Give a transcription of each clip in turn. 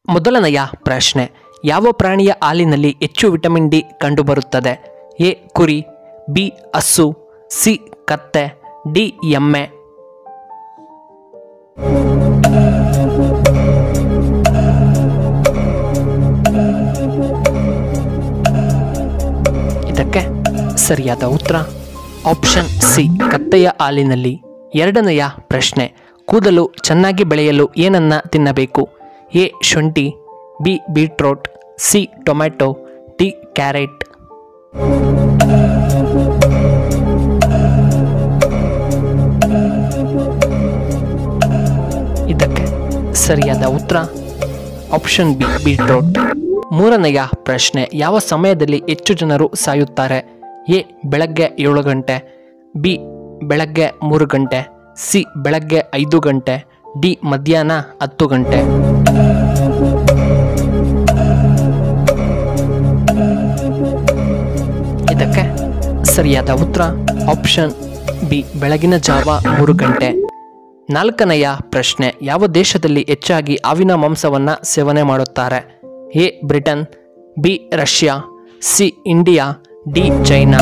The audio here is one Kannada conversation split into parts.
ಮೊದಲನೆಯ ಪ್ರಶ್ನೆ, ಯಾವ ಪ್ರಾಣಿಯ ಹಾಲಿನಲ್ಲಿ ಹೆಚ್ಚು ವಿಟಮಿನ್ ಡಿ ಕಂಡುಬರುತ್ತದೆ? ಎ ಕುರಿ, ಬಿ ಹಸು, ಸಿ ಕತ್ತೆ, ಡಿ ಎಮ್ಮೆ. ಇದಕ್ಕೆ ಸರಿಯಾದ ಉತ್ತರ ಆಪ್ಷನ್ ಸಿ, ಕತ್ತೆಯ ಹಾಲಿನಲ್ಲಿ. ಎರಡನೆಯ ಪ್ರಶ್ನೆ, ಕೂದಲು ಚೆನ್ನಾಗಿ ಬೆಳೆಯಲು ಏನನ್ನ ತಿನ್ನಬೇಕು? ಎ ಶುಂಠಿ, B beetroot, C tomato, D carrot. ಇದಕ್ಕೆ ಸರಿಯಾದ ಉತ್ತರ ಆಪ್ಷನ್ ಬಿ ಬೀಟ್ರೋಟ್. ಮೂರನೆಯ ಪ್ರಶ್ನೆ, ಯಾವ ಸಮಯದಲ್ಲಿ ಹೆಚ್ಚು ಜನರು ಸಾಯುತ್ತಾರೆ? ಎ ಬೆಳಗ್ಗೆ 7 ಗಂಟೆ, ಬಿ ಬೆಳಗ್ಗೆ 3 ಗಂಟೆ, ಸಿ ಬೆಳಗ್ಗೆ 5 ಗಂಟೆ, ಡಿ ಮಧ್ಯಾಹ್ನ 10 ಗಂಟೆ. ಇದಕ್ಕೆ ಸರಿಯಾದ ಉತ್ತರ ಆಪ್ಷನ್ ಬಿ ಬೆಳಗಿನ ಜಾವ 3 ಗಂಟೆ. ನಾಲ್ಕನೆಯ ಪ್ರಶ್ನೆ, ಯಾವ ದೇಶದಲ್ಲಿ ಹೆಚ್ಚಾಗಿ ಹಾವಿನ ಮಾಂಸವನ್ನು ಸೇವನೆ ಮಾಡುತ್ತಾರೆ? A Britain, B Russia, C India, D China.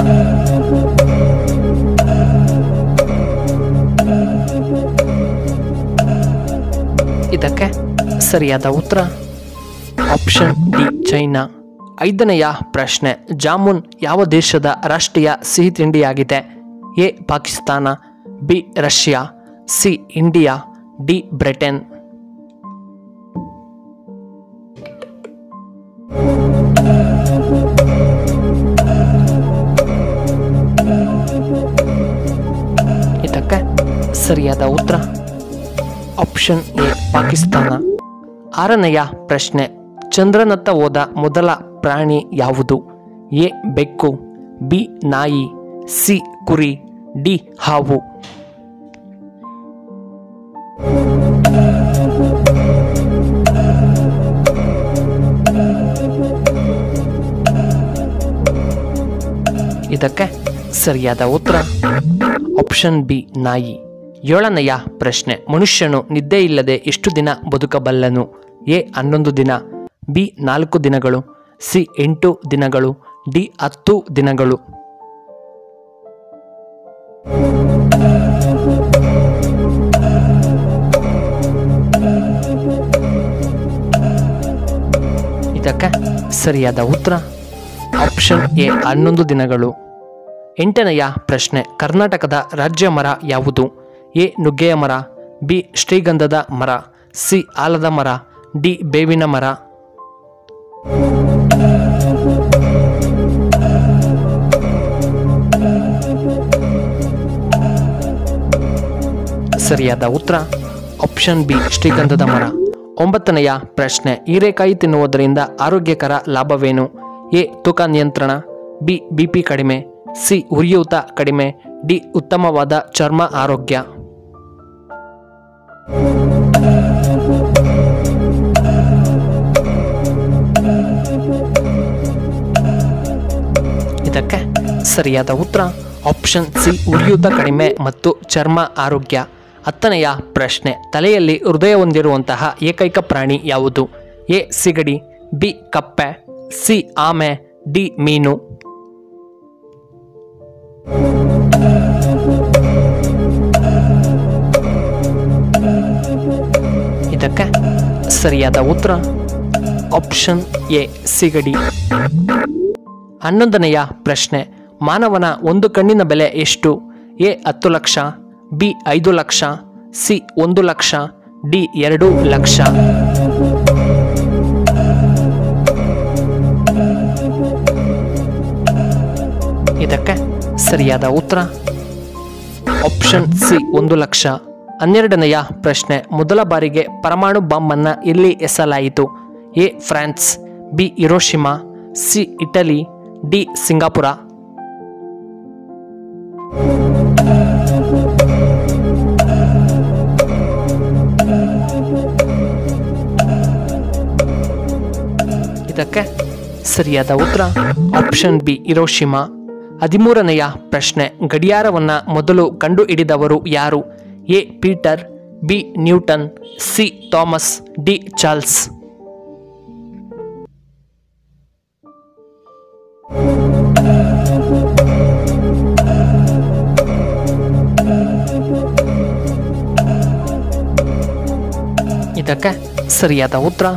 ಇದಕ್ಕೆ ಸರಿಯಾದ ಉತ್ತರ ಆಪ್ಷನ್ ಡಿ ಚೈನಾ. ಐದನೆಯ ಪ್ರಶ್ನೆ, ಜಾಮೂನ್ ಯಾವ ದೇಶದ ರಾಷ್ಟ್ರೀಯ ಸಿಹಿ ತಿಂಡಿಯಾಗಿದೆ? A Pakistan, B Russia, C India, D Britain. ಇದಕ್ಕೆ ಸರಿಯಾದ ಉತ್ತರ ಆಪ್ಷನ್ ಎ ಪಾಕಿಸ್ತಾನ. ಆರನೆಯ ಪ್ರಶ್ನೆ, ಚಂದ್ರನತ್ತ ಹೋದ ಮೊದಲ ಪ್ರಾಣಿ ಯಾವುದು? ಎ ಬೆಕ್ಕು, ಬಿ ನಾಯಿ, ಸಿ ಕುರಿ, ಡಿ ಹಾವು. ಇದಕ್ಕೆ ಸರಿಯಾದ ಉತ್ತರ ಆಪ್ಷನ್ ಬಿ ನಾಯಿ. ಏಳನೆಯ ಪ್ರಶ್ನೆ, ಮನುಷ್ಯನು ನಿದ್ದೆ ಇಲ್ಲದೆ ಎಷ್ಟು ದಿನ ಬದುಕಬಲ್ಲನು? ಎ 11 ದಿನ, ಬಿ 4 ದಿನಗಳು, ಸಿ 8 ದಿನಗಳು, ಡಿ 10 ದಿನಗಳು. ಇದಕ್ಕೆ ಸರಿಯಾದ ಉತ್ತರ ಆಪ್ಷನ್ ಎ 11 ದಿನಗಳು. ಎಂಟನೆಯ ಪ್ರಶ್ನೆ, ಕರ್ನಾಟಕದ ರಾಜ್ಯ ಮರ ಯಾವುದು? ಎ ನುಗ್ಗೆಯ ಮರ, ಬಿ ಶ್ರೀಗಂಧದ ಮರ, ಸಿ ಆಲದ ಮರ, ಡಿ ಬೇವಿನ ಮರ. ಸರಿಯಾದ ಉತ್ತರ ಆಪ್ಷನ್ ಬಿ ಶ್ರೀಗಂಧದ ಮರ. ಒಂಬತ್ತನೆಯ ಪ್ರಶ್ನೆ, ಹೀರೆಕಾಯಿ ತಿನ್ನುವುದರಿಂದ ಆರೋಗ್ಯಕರ ಲಾಭವೇನು? ಎ ತೂಕ ನಿಯಂತ್ರಣ, ಬಿ ಬಿಪಿ ಕಡಿಮೆ, ಸಿ ಉರಿಯೂತ ಕಡಿಮೆ, ಡಿ ಉತ್ತಮವಾದ ಚರ್ಮ ಆರೋಗ್ಯ. ಇದಕ್ಕೆ ಸರಿಯಾದ ಉತ್ತರ ಆಪ್ಷನ್ ಸಿ ಉರಿಯೂತ ಕಡಿಮೆ ಮತ್ತು ಚರ್ಮ ಆರೋಗ್ಯ. ಹತ್ತನೆಯ ಪ್ರಶ್ನೆ, ತಲೆಯಲ್ಲಿ ಹೃದಯ ಹೊಂದಿರುವಂತಹ ಏಕೈಕ ಪ್ರಾಣಿ ಯಾವುದು? ಎ ಸಿಗಡಿ, ಬಿ ಕಪ್ಪೆ, ಸಿ ಆಮೆ, ಡಿ ಮೀನು. ಇದಕ್ಕೆ ಸರಿಯಾದ ಉತ್ತರ ಆಪ್ಷನ್ ಎ ಸಿಗಡಿ. 11ನೆಯ ಪ್ರಶ್ನೆ, ಮಾನವನ ಒಂದು ಕಣ್ಣಿನ ಬೆಲೆ ಎಷ್ಟು? A 10 lakh, B 5 lakh, C 1 lakh, D 2 lakh. ಇದಕ್ಕೆ ಸರಿಯಾದ ಉತ್ತರ ಆಪ್ಷನ್ ಸಿ 1 ಲಕ್ಷ. 12ನೆಯ ಪ್ರಶ್ನೆ, ಮೊದಲ ಬಾರಿಗೆ ಪರಮಾಣು ಬಾಂಬ್ ಅನ್ನು ಎಲ್ಲಿ ಎಸೆಯಲಾಯಿತು? A France, B Hiroshima, C Italy, D Singapore. ಇದಕ್ಕೆ ಸರಿಯಾದ ಉತ್ತರ ಆಪ್ಷನ್ ಬಿ ಹಿರೋಶಿಮಾ. 13ನೆಯ ಪ್ರಶ್ನೆ, ಗಡಿಯಾರವನ್ನು ಮೊದಲು ಕಂಡುಹಿಡಿದವರು ಯಾರು? A Peter, B Newton, C Thomas, D Charles. ಇದಕ್ಕೆ ಸರಿಯಾದ ಉತ್ತರ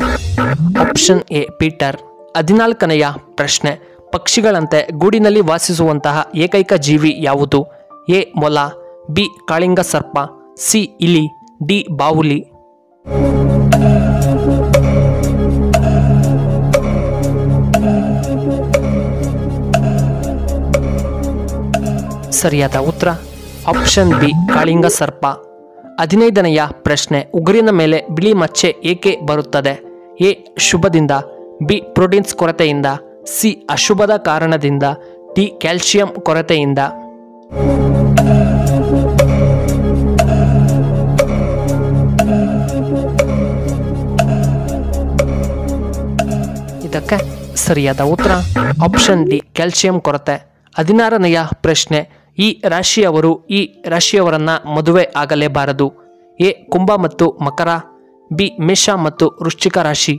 ಆಪ್ಷನ್ ಎ ಪೀಟರ್. 14ನೆಯ ಪ್ರಶ್ನೆ, ಪಕ್ಷಿಗಳಂತೆ ಗೂಡಿನಲ್ಲಿ ವಾಸಿಸುವಂತಹ ಏಕೈಕ ಜೀವಿ ಯಾವುದು? ಎ ಮೊಲ, ಬಿ ಕಾಳಿಂಗ ಸರ್ಪ, ಸಿ ಇಲಿ, ಡಿ ಬಾವುಲಿ. ಸರಿಯಾದ ಉತ್ತರ ಆಪ್ಷನ್ ಬಿ ಕಾಳಿಂಗ ಸರ್ಪ. 15ನೆಯ ಪ್ರಶ್ನೆ, ಉಗುರಿನ ಮೇಲೆ ಬಿಳಿ ಮಚ್ಚೆ ಏಕೆ ಬರುತ್ತದೆ? ಎ ಶುಭದಿಂದ, ಬಿ ಪ್ರೋಟೀನ್ಸ್ ಕೊರತೆಯಿಂದ, ಸಿ ಅಶುಭದ ಕಾರಣದಿಂದ, ಡಿ ಕ್ಯಾಲ್ಸಿಯಂ ಕೊರತೆಯಿಂದ. ಇದಕ್ಕೆ ಸರಿಯಾದ ಉತ್ತರ ಆಪ್ಷನ್ ಡಿ ಕ್ಯಾಲ್ಸಿಯಂ ಕೊರತೆ. 16ನೆಯ ಪ್ರಶ್ನೆ, ಈ ರಾಶಿಯವರು ಈ ರಾಶಿಯವರನ್ನ ಮದುವೆ ಆಗಲೇಬಾರದು. ಎ ಕುಂಭ ಮತ್ತು ಮಕರ, ಬಿ ಮೇಷ ಮತ್ತು ವೃಶ್ಚಿಕ ರಾಶಿ,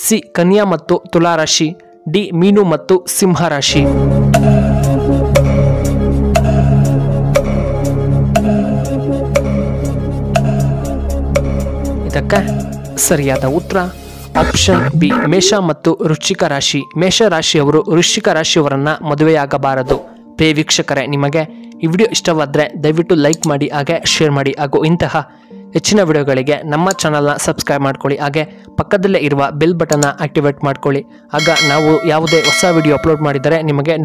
ಸಿ ಕನ್ಯಾ ಮತ್ತು ತುಲಾ ರಾಶಿ, ಡಿ ಮೀನು ಮತ್ತು ಸಿಂಹ ರಾಶಿ. ಇದಕ್ಕೆ ಸರಿಯಾದ ಉತ್ತರ ಆಪ್ಷನ್ ಬಿ ಮೇಷ ಮತ್ತು ವೃಶ್ಚಿಕ ರಾಶಿ. ಮೇಷ ರಾಶಿಯವರು ವೃಶ್ಚಿಕ ರಾಶಿಯವರನ್ನ ಮದುವೆಯಾಗಬಾರದು. ಪ್ರಿಯ ವೀಕ್ಷಕರೇ, ನಿಮಗೆ ಈ ವಿಡಿಯೋ ಇಷ್ಟವಾದರೆ ದಯವಿಟ್ಟು ಲೈಕ್ ಮಾಡಿ, ಹಾಗೆ ಶೇರ್ ಮಾಡಿ, ಹಾಗೂ ಇಂತಹ ಹೆಚ್ಚಿನ ವಿಡಿಯೋಗಳಿಗೆ ನಮ್ಮ ಚಾನಲ್ನ ಸಬ್ಸ್ಕ್ರೈಬ್ ಮಾಡ್ಕೊಳ್ಳಿ. ಹಾಗೆ ಪಕ್ಕದಲ್ಲೇ ಇರುವ ಬೆಲ್ ಬಟನ್ನ ಆಕ್ಟಿವೇಟ್ ಮಾಡ್ಕೊಳ್ಳಿ. ಆಗ ನಾವು ಯಾವುದೇ ಹೊಸ ವಿಡಿಯೋ ಅಪ್ಲೋಡ್ ಮಾಡಿದರೆ ನಿಮಗೆ